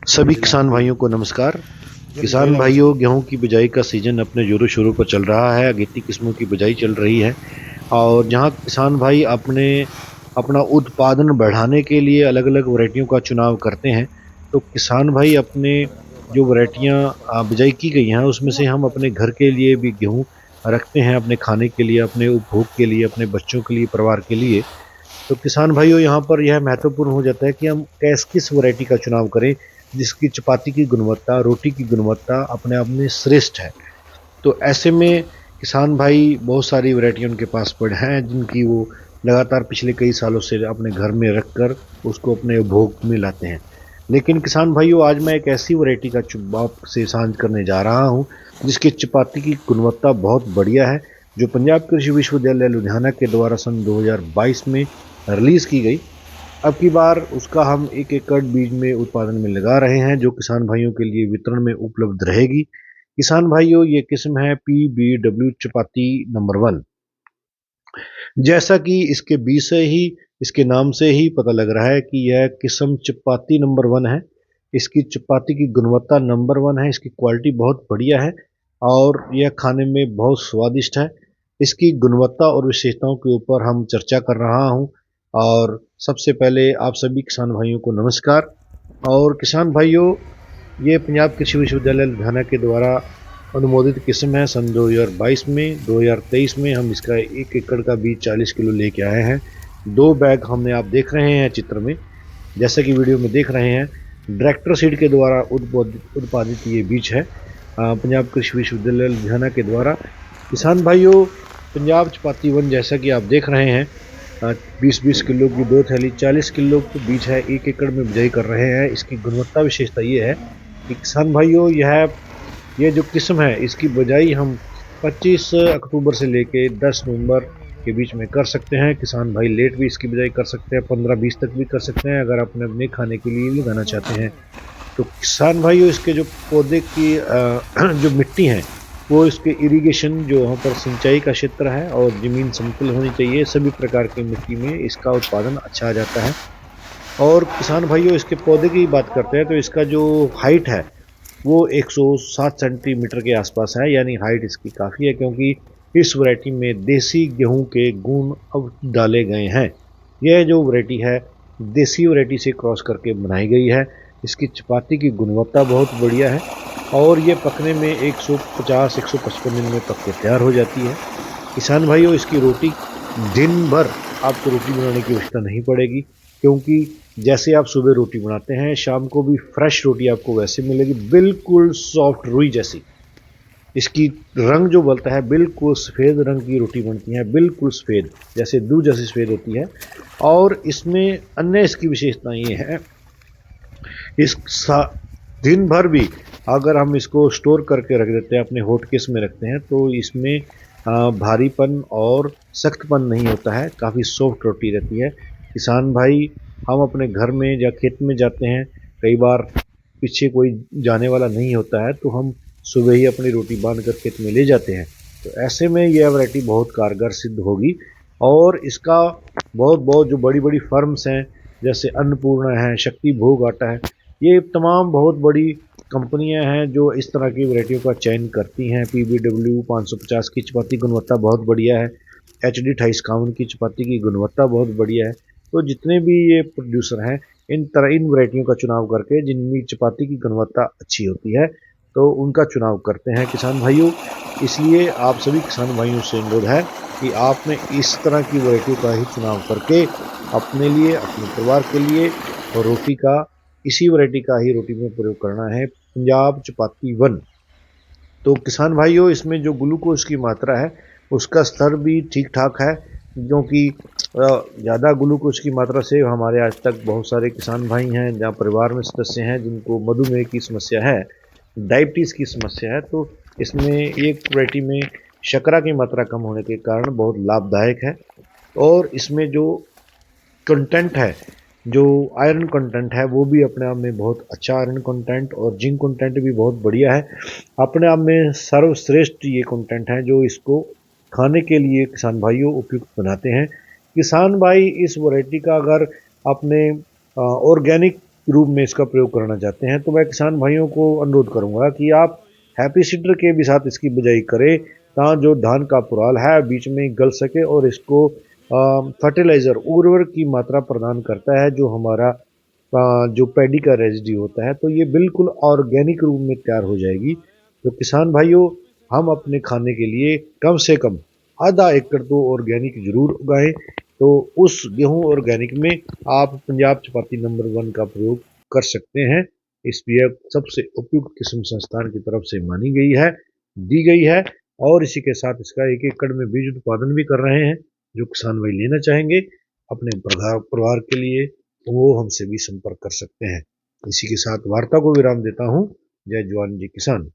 सभी किसान भाइयों को नमस्कार। किसान भाइयों, गेहूं की बिजाई का सीजन अपने जोरों शोरों पर चल रहा है। अगेती किस्मों की बिजाई चल रही है और जहां किसान भाई अपने अपना उत्पादन बढ़ाने के लिए अलग अलग वैरायटियों का चुनाव करते हैं, तो किसान भाई अपने जो वैरायटियां बिजाई की गई हैं उसमें से हम अपने घर के लिए भी गेहूं रखते हैं, अपने खाने के लिए, अपने उपभोग के लिए, अपने बच्चों के लिए, परिवार के लिए। तो किसान भाइयों, यहाँ पर यह महत्वपूर्ण हो जाता है कि हम किस वैरायटी का चुनाव करें जिसकी चपाती की गुणवत्ता, रोटी की गुणवत्ता अपने आप में श्रेष्ठ है। तो ऐसे में किसान भाई बहुत सारी वैरायटी उनके पास पड़े हैं जिनकी वो लगातार पिछले कई सालों से अपने घर में रखकर उसको अपने उपभोग में लाते हैं। लेकिन किसान भाइयों, आज मैं एक ऐसी वैरायटी का आपसे साझा करने जा रहा हूँ जिसकी चपाती की गुणवत्ता बहुत बढ़िया है, जो पंजाब कृषि विश्वविद्यालय लुधियाना के द्वारा सन 2022 में रिलीज की गई। अब की बार उसका हम 1 एकड़ बीज में उत्पादन में लगा रहे हैं, जो किसान भाइयों के लिए वितरण में उपलब्ध रहेगी। किसान भाइयों, ये किस्म है PBW चपाती नंबर 1। जैसा कि इसके बीज से ही, इसके नाम से ही पता लग रहा है कि यह किस्म चपाती नंबर 1 है। इसकी चपाती की गुणवत्ता नंबर 1 है, इसकी क्वालिटी बहुत बढ़िया है और यह खाने में बहुत स्वादिष्ट है। इसकी गुणवत्ता और विशेषताओं के ऊपर हम चर्चा कर रहा हूँ। और सबसे पहले आप सभी किसान भाइयों को नमस्कार। और किसान भाइयों, ये पंजाब कृषि विश्वविद्यालय लुधियाना के द्वारा अनुमोदित किस्म है। सन 2022 में, 2023 में हम इसका 1 एकड़ का बीज 40 किलो लेके आए हैं। 2 बैग हमने, आप देख रहे हैं चित्र में, जैसा कि वीडियो में देख रहे हैं, डायरेक्टर सीड के द्वारा उत्पादित ये बीज है पंजाब कृषि विश्वविद्यालय लुधियाना के द्वारा। किसान भाइयों, पंजाब चपाती 1 जैसा कि आप देख रहे हैं, 20-20 किलो की 2 थैली 40 किलो के बीज है, 1 एकड़ में बिजाई कर रहे हैं। इसकी गुणवत्ता विशेषता ये है कि किसान भाइयों, ये जो किस्म है इसकी बिजाई हम 25 अक्टूबर से लेके 10 नवंबर के बीच में कर सकते हैं। किसान भाई लेट भी इसकी बिजाई कर सकते हैं, 15-20 तक भी कर सकते हैं अगर अपने अपने खाने के लिए लगाना चाहते हैं। तो किसान भाइयों, इसके जो पौधे की जो मिट्टी है, वो इसके इरिगेशन, जो वहाँ पर सिंचाई का क्षेत्र है और ज़मीन समतल होनी चाहिए, सभी प्रकार की मिट्टी में इसका उत्पादन अच्छा आ जाता है। और किसान भाइयों, इसके पौधे की बात करते हैं तो इसका जो हाइट है वो 107 सेंटीमीटर के आसपास है, यानी हाइट इसकी काफ़ी है, क्योंकि इस वैरायटी में देसी गेहूं के गुण अब डाले गए हैं। यह जो वैरायटी है देसी वैरायटी से क्रॉस करके बनाई गई है। इसकी चपाती की गुणवत्ता बहुत बढ़िया है और ये पकने में 150-155 दिन में पक के तैयार हो जाती है। किसान भाइयों, इसकी रोटी दिन भर आपको रोटी बनाने की आवश्यकता नहीं पड़ेगी, क्योंकि जैसे आप सुबह रोटी बनाते हैं, शाम को भी फ्रेश रोटी आपको वैसे मिलेगी, बिल्कुल सॉफ्ट रुई जैसी। इसकी रंग जो बनता है, बिल्कुल सफ़ेद रंग की रोटी बनती है, बिल्कुल सफ़ेद, जैसे दूध जैसी सफ़ेद होती है। और इसमें अन्य इसकी विशेषता ये है, इस दिन भर भी अगर हम इसको स्टोर करके रख देते हैं, अपने हॉट केस में रखते हैं, तो इसमें भारीपन और सख्तपन नहीं होता है, काफ़ी सॉफ्ट रोटी रहती है। किसान भाई, हम अपने घर में या खेत में जाते हैं, कई बार पीछे कोई जाने वाला नहीं होता है, तो हम सुबह ही अपनी रोटी बांध कर खेत में ले जाते हैं। तो ऐसे में यह वैरायटी बहुत कारगर सिद्ध होगी। और इसका बहुत बहुत जो बड़ी बड़ी फर्म्स हैं, जैसे अन्नपूर्णा है, शक्ति भोग आटा है, ये तमाम बहुत बड़ी कंपनियां हैं जो इस तरह की वैरायटियों का चयन करती हैं। PBW 550 की चपाती गुणवत्ता बहुत बढ़िया है। HD 2851 की चपाती की गुणवत्ता बहुत बढ़िया है। तो जितने भी ये प्रोड्यूसर हैं, इन वैरायटियों का चुनाव करके जिनकी चपाती की गुणवत्ता अच्छी होती है, तो उनका चुनाव करते हैं किसान भाइयों। इसलिए आप सभी किसान भाइयों से अनुरोध है कि आपने इस तरह की वैरायटियों का ही चुनाव करके अपने लिए, अपने परिवार के लिए और रोटी का, इसी वैरायटी का ही रोटी में प्रयोग करना है, पंजाब चपाती 1। तो किसान भाइयों, इसमें जो ग्लूकोज की मात्रा है उसका स्तर भी ठीक ठाक है, क्योंकि ज़्यादा ग्लूकोज की मात्रा से हमारे आज तक बहुत सारे किसान भाई हैं जहाँ परिवार में सदस्य हैं जिनको मधुमेह की समस्या है, डायबिटीज़ की समस्या है। तो इसमें एक वैरायटी में शर्करा की मात्रा कम होने के कारण बहुत लाभदायक है। और इसमें जो कंटेंट है, जो आयरन कंटेंट है, वो भी अपने आप में बहुत अच्छा आयरन कंटेंट और जिंक कंटेंट भी बहुत बढ़िया है। अपने आप में सर्वश्रेष्ठ ये कंटेंट है जो इसको खाने के लिए किसान भाइयों उपयुक्त बनाते हैं। किसान भाई, इस वैरायटी का अगर अपने ऑर्गेनिक रूप में इसका प्रयोग करना चाहते हैं, तो मैं किसान भाइयों को अनुरोध करूंगा कि आप हैप्पी सीडर के भी साथ इसकी बिजाई करें, ताकि जो धान का पुराल है बीच में गल सके और इसको फर्टिलाइज़र उर्वरक की मात्रा प्रदान करता है, जो हमारा जो पैडी का रेजिड्यू होता है, तो ये बिल्कुल ऑर्गेनिक रूप में तैयार हो जाएगी। तो किसान भाइयों, हम अपने खाने के लिए कम से कम आधा एकड़ तो ऑर्गेनिक जरूर उगाएं। तो उस गेहूं ऑर्गेनिक में आप पंजाब चपाती नंबर 1 का प्रयोग कर सकते हैं। इस बीया सबसे उपयुक्त किस्म संस्थान की तरफ से मानी गई है, दी गई है, और इसी के साथ इसका 1 एकड़ में बीज उत्पादन भी कर रहे हैं। जो किसान भाई लेना चाहेंगे अपने परिवार के लिए, वो हमसे भी संपर्क कर सकते हैं। इसी के साथ वार्ता को विराम देता हूँ। जय जवान जय किसान।